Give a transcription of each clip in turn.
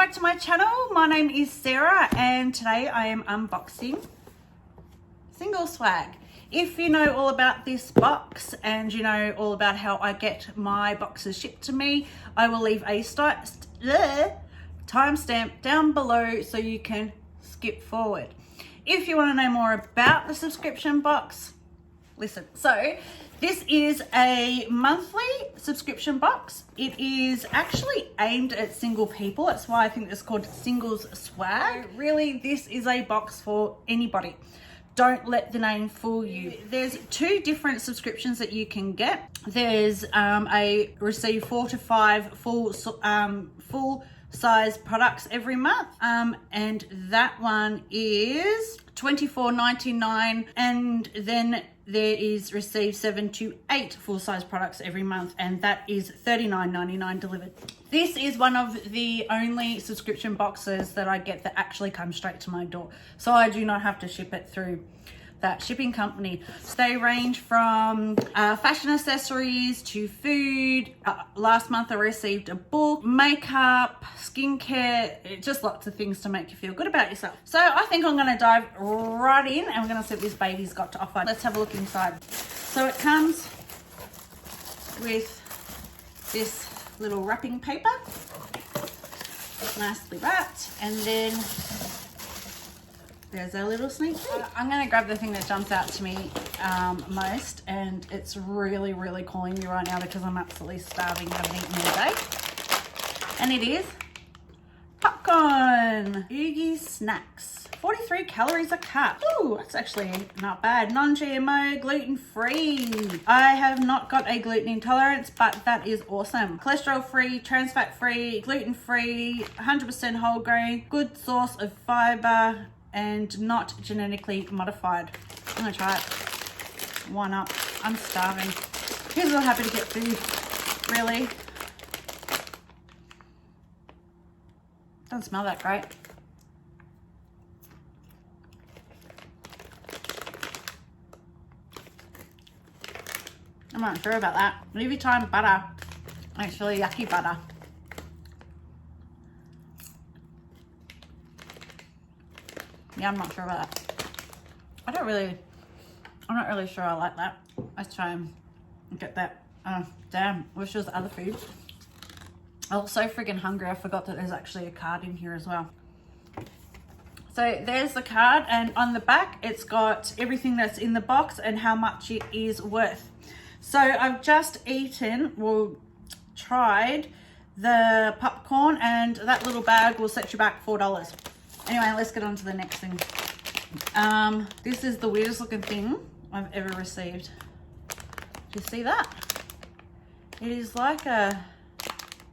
back to my channel. My name is Sarah and today I am unboxing SinglesSwag. If you know all about this box and you know all about how I get my boxes shipped to me, I will leave a timestamp down below so you can skip forward. If you want to know more about the subscription box, listen. So this is a monthly subscription box. It is actually aimed at single people. That's why I think it's called SinglesSwag. Really, this is a box for anybody. Don't let the name fool you. There's two different subscriptions that you can get. There's a receive 4 to 5 full size products every month, and that one is $24.99, and then there is receive 7 to 8 full-size products every month, and that is $39.99 delivered. This is one of the only subscription boxes that I get that actually comes straight to my door, so I do not have to ship it through that shipping company. So they range from fashion accessories to food. Last month I received a book, makeup, skincare, just lots of things to make you feel good about yourself. So I think I'm gonna dive right in and we're gonna see what this baby's got to offer. Let's have a look inside. So it comes with this little wrapping paper, nicely wrapped, and then there's our little sneak peek. I'm going to grab the thing that jumps out to me most, and it's really calling me right now because I'm absolutely starving, haven't eaten all day. And it is popcorn. Oogie snacks. 43 calories a cup. Ooh, that's actually not bad. Non-GMO, gluten-free. I have not got a gluten intolerance, but that is awesome. Cholesterol-free, trans fat-free, gluten-free, 100% whole grain, good source of fiber, and not genetically modified. I'm gonna try it. Why not? I'm starving. Who's not happy to get food? Really? Doesn't smell that great. I'm not sure about that. Movie time butter. It's really yucky butter. Yeah, I'm not sure about that. I'm not really sure I like that. Let's try and get that. Oh, damn. Wish there was other food. I was so friggin' hungry, I forgot that there's actually a card in here as well. So there's the card, and on the back, it's got everything that's in the box and how much it is worth. So I've just tried the popcorn, and that little bag will set you back $4. Anyway, let's get on to the next thing. This is the weirdest looking thing I've ever received. Do you see that? It is like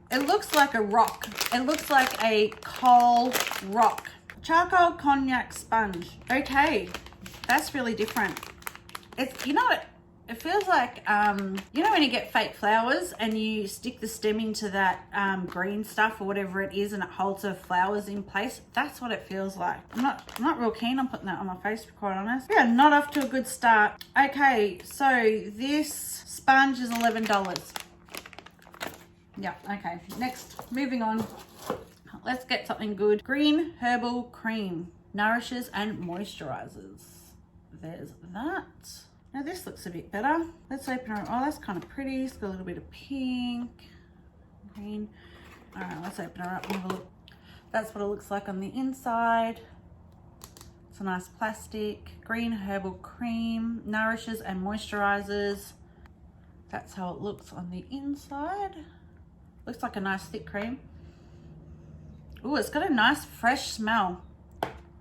it looks like a rock. It looks like a coal rock. Charcoal cognac sponge. Okay, that's really different. It's, you know what? It feels like, you know when you get fake flowers and you stick the stem into that green stuff or whatever it is and it holds the flowers in place? That's what it feels like. I'm not real keen on putting that on my face, to be quite honest. Yeah, not off to a good start. Okay, so this sponge is $11. Yeah, okay. Next, moving on. Let's get something good. Green herbal cream. Nourishes and moisturizes. There's that. Now this looks a bit better. Let's open it. Oh, that's kind of pretty. It's got a little bit of pink, green. All right, let's open it up and have a look. That's what it looks like on the inside. It's a nice plastic. Green herbal cream, nourishes and moisturizes. That's how it looks on the inside. Looks like a nice thick cream. Ooh, it's got a nice fresh smell.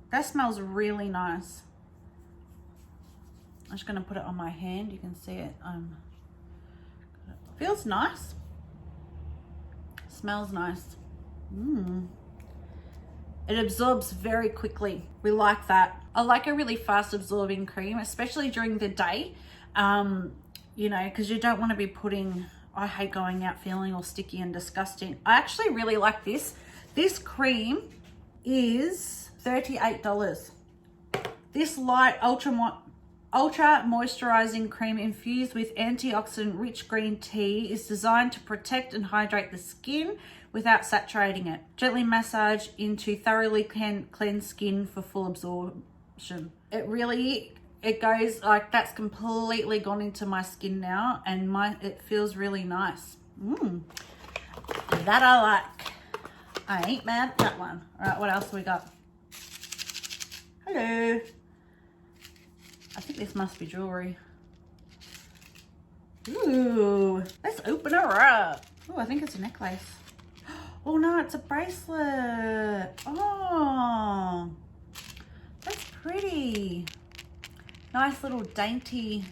That smells really nice. I'm just going to put it on my hand. You can see it. Feels nice. Smells nice. It absorbs very quickly. We like that. I like a really fast absorbing cream, especially during the day. You know, because you don't want to be putting, I hate going out feeling all sticky and disgusting. I actually really like this. This cream is $38. This light ultra moisturizing cream infused with antioxidant rich green tea is designed to protect and hydrate the skin without saturating it. Gently massage into thoroughly cleansed skin for full absorption. It goes like, that's completely gone into my skin now, and it feels really nice. That I like. I ain't mad at that one. All right, what else we got? Hello. I think this must be jewelry. Ooh, let's open her up. Oh, I think it's a necklace. Oh no, it's a bracelet. Oh, that's pretty. Nice little dainty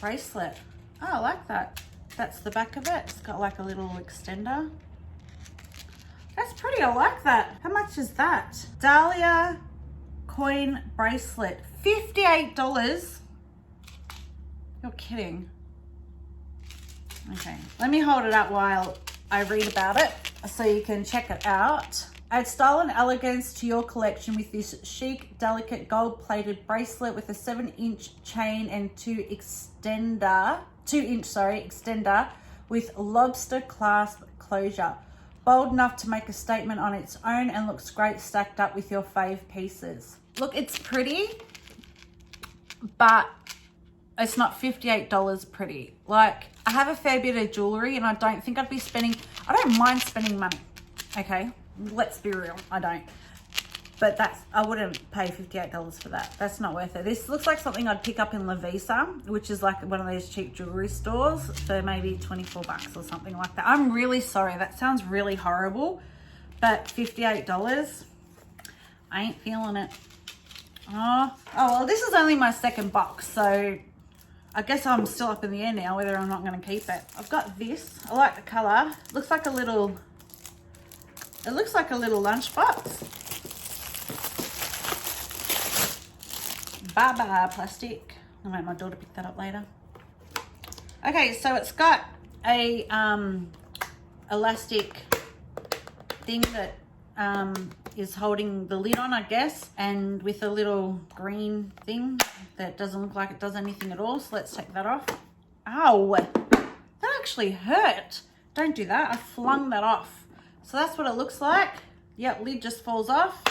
bracelet. Oh, I like that. That's the back of it. It's got like a little extender. That's pretty, I like that. How much is that? Dahlia coin bracelet, $58. You're kidding. Okay, let me hold it up while I read about it so you can check it out. Add style and elegance to your collection with this chic, delicate gold-plated bracelet with a 7-inch chain and 2-inch extender with lobster clasp closure. Bold enough to make a statement on its own and looks great stacked up with your fave pieces. Look, it's pretty, but it's not $58 pretty. Like, I have a fair bit of jewelry and I don't think I'd be spending, I don't mind spending money, okay? Let's be real, I don't. But I wouldn't pay $58 for that. That's not worth it. This looks like something I'd pick up in La Visa, which is like one of those cheap jewelry stores for maybe 24 bucks or something like that. I'm really sorry, that sounds really horrible, but $58, I ain't feeling it. Oh, well, this is only my second box, so I guess I'm still up in the air now whether I'm not going to keep it. I've got this. I like the color. It looks like a little lunchbox. Bye-bye plastic. I'll make my daughter pick that up later. Okay, so it's got a elastic thing that is holding the lid on, I guess, and with a little green thing that doesn't look like it does anything at all. So let's take that off. Ow, that actually hurt. Don't do that. I flung that off. So that's what it looks like. Yep, lid just falls off.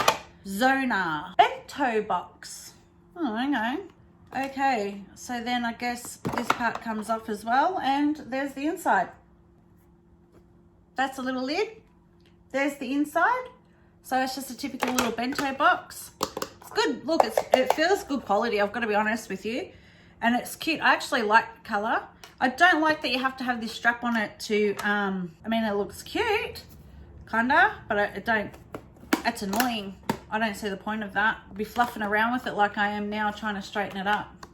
Zona bento box. Oh, hang on. Okay, so then I guess this part comes off as well, and there's the inside. That's a little lid. There's the inside. So it's just a typical little bento box. It's good. Look, it feels good quality, I've got to be honest with you. And it's cute. I actually like the color. I don't like that you have to have this strap on it to, I mean, it looks cute, kinda, but I don't, it's annoying. I don't see the point of that. I'll be fluffing around with it like I am now trying to straighten it up.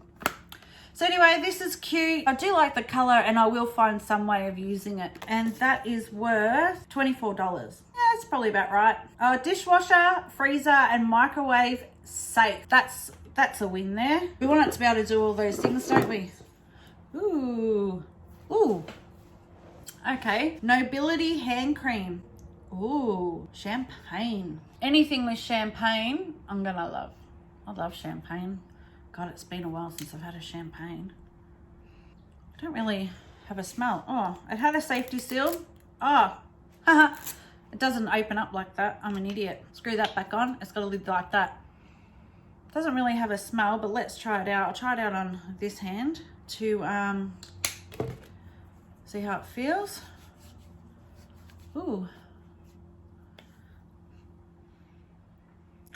So anyway, this is cute. I do like the color and I will find some way of using it. And that is worth $24. Yeah, that's probably about right. Dishwasher, freezer, and microwave safe. That's a win there. We want it to be able to do all those things, don't we? Ooh. Ooh. Okay. Nobility hand cream. Ooh, champagne. Anything with champagne, I'm gonna love. I love champagne. God, it's been a while since I've had a champagne. I don't really have a smell. Oh, it had a safety seal. Oh, haha. It doesn't open up like that. I'm an idiot. Screw that back on. It's got a lid like that. Doesn't really have a smell, but let's try it out. I'll try it out on this hand to see how it feels. Ooh.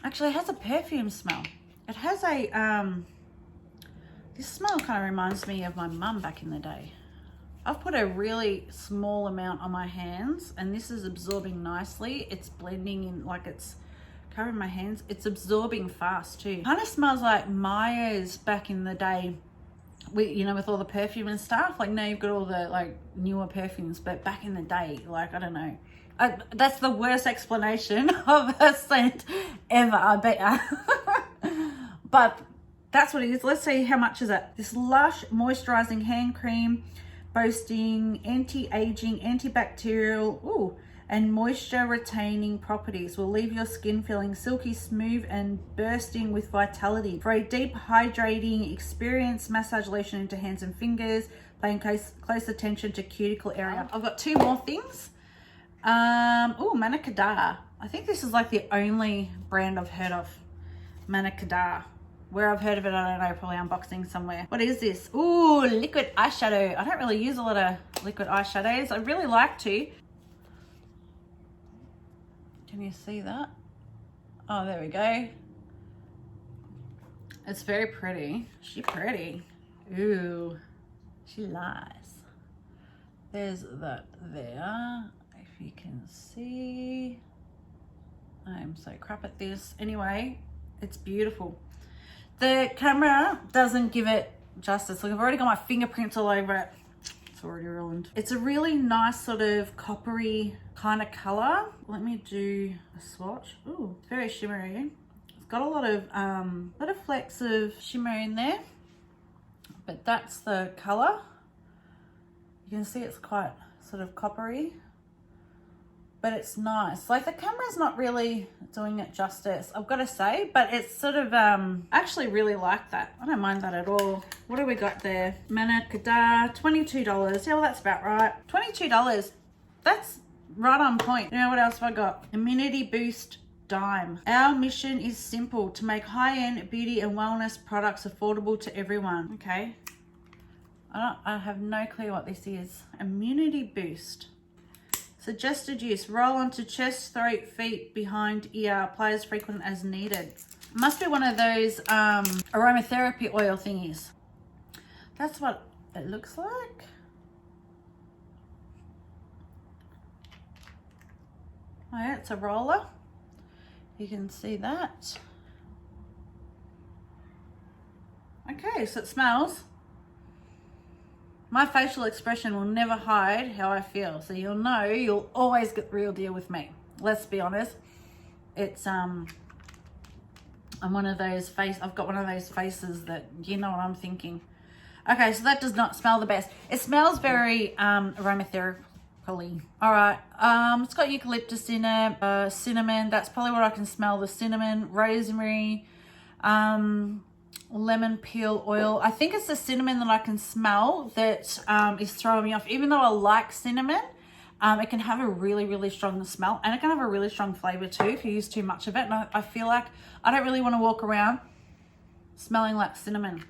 Actually, it has a perfume smell. It has a, this smell kind of reminds me of my mum back in the day. I've put a really small amount on my hands and this is absorbing nicely. It's blending in, like it's covering my hands. It's absorbing fast too. Kind of smells like Maya's back in the day, you know, with all the perfume and stuff. Like now you've got all the like newer perfumes, but back in the day, like, I don't know. That's the worst explanation of a scent ever, I bet. But that's what it is. Let's see how much is it. This Lush Moisturizing Hand Cream, boasting anti-aging, antibacterial, and moisture retaining properties, will leave your skin feeling silky smooth and bursting with vitality. For a deep hydrating experience, massage lotion into hands and fingers, paying close attention to cuticle area. I've got two more things. Oh, Manakada. I think this is like the only brand I've heard of. Manakada. Where I've heard of it, I don't know, probably unboxing somewhere. What is this? Ooh, liquid eyeshadow. I don't really use a lot of liquid eyeshadows. I really like to. Can you see that? Oh, there we go. It's very pretty. She pretty. Ooh, she lies. There's that there. If you can see. I'm so crap at this. Anyway, it's beautiful. The camera doesn't give it justice. Look, I've already got my fingerprints all over it. It's already ruined. It's a really nice sort of coppery kind of color. Let me do a swatch. Ooh, it's very shimmery. It's got a lot of flecks of shimmer in there, but that's the color. You can see it's quite sort of coppery, but it's nice. Like the camera's not really doing it justice, I've got to say, but it's sort of, I actually really like that. I don't mind that at all. What do we got there? Manakada, $22. Yeah, well, that's about right. $22. That's right on point. You know what else have I got? Immunity Boost Dime. Our mission is simple, to make high-end beauty and wellness products affordable to everyone. Okay. I have no clue what this is. Immunity Boost. Suggested use, roll onto chest, throat, feet, behind ear, apply as frequent as needed. Must be one of those aromatherapy oil thingies. That's what it looks like. Oh yeah, it's a roller. You can see that. Okay, so it smells. My facial expression will never hide how I feel. So you'll know, you'll always get the real deal with me. Let's be honest. It's, I'm one of those I've got one of those faces that, you know what I'm thinking. Okay, so that does not smell the best. It smells very aromatherapy. All right, it's got eucalyptus in it, cinnamon. That's probably what I can smell, the cinnamon, rosemary, lemon peel oil. I think it's the cinnamon that I can smell that is throwing me off. Even though I like cinnamon, it can have a really, really strong smell, and it can have a really strong flavor too if you use too much of it. And I feel like I don't really want to walk around smelling like cinnamon.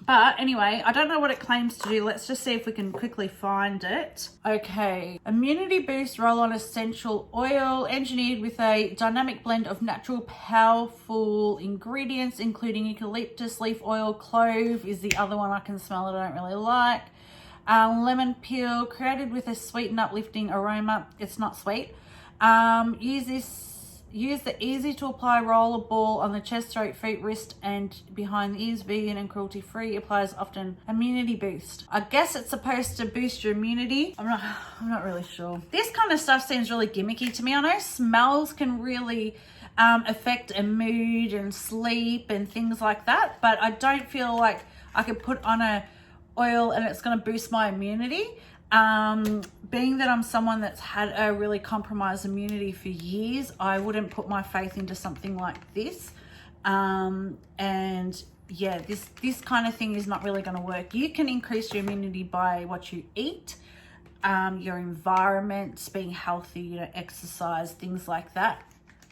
But anyway, I don't know what it claims to do. Let's just see if we can quickly find it. Okay, Immunity Boost Roll-On Essential Oil, engineered with a dynamic blend of natural, powerful ingredients, including eucalyptus, leaf oil, clove is the other one I can smell that I don't really like. Lemon peel, created with a sweet and uplifting aroma. It's not sweet. Use the easy to apply roller ball on the chest, throat, feet, wrist, and behind the ears. Vegan and cruelty free. Applies often. Immunity boost. I guess it's supposed to boost your immunity. I'm not really sure. This kind of stuff seems really gimmicky to me. I know smells can really affect a mood and sleep and things like that, but I don't feel like I could put on a oil and it's going to boost my immunity. Being that I'm someone that's had a really compromised immunity for years, I wouldn't put my faith into something like this. And yeah, this kind of thing is not really going to work. You can increase your immunity by what you eat, your environment, being healthy, you know, exercise, things like that.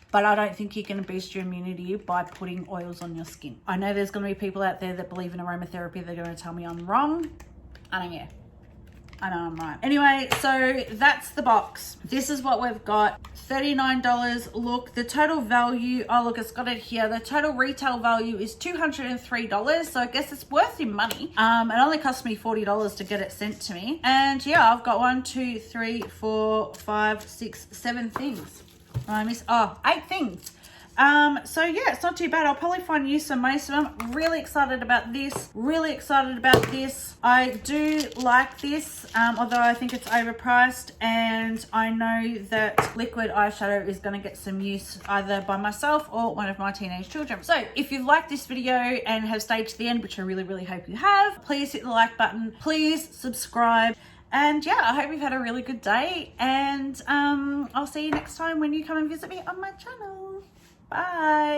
But I don't think you can boost your immunity by putting oils on your skin. I know there's going to be people out there that believe in aromatherapy. They're going to tell me I'm wrong. I don't care. I know I'm right. Anyway, so that's the box. This is what we've got. $39. Look, the total value, oh look, it's got it here. The total retail value is $203. So I guess it's worth your money. It only cost me $40 to get it sent to me. And yeah, I've got 1, 2, 3, 4, 5, 6, 7 things. I missed, 8 things. So yeah, it's not too bad. I'll probably find use for most of them. Really excited about this. Really excited about this. I do like this, although I think it's overpriced, and I know that liquid eyeshadow is going to get some use either by myself or one of my teenage children. So if you've liked this video and have stayed to the end, which I really, really hope you have, please hit the like button. Please subscribe. And yeah, I hope you've had a really good day, and I'll see you next time when you come and visit me on my channel. Bye.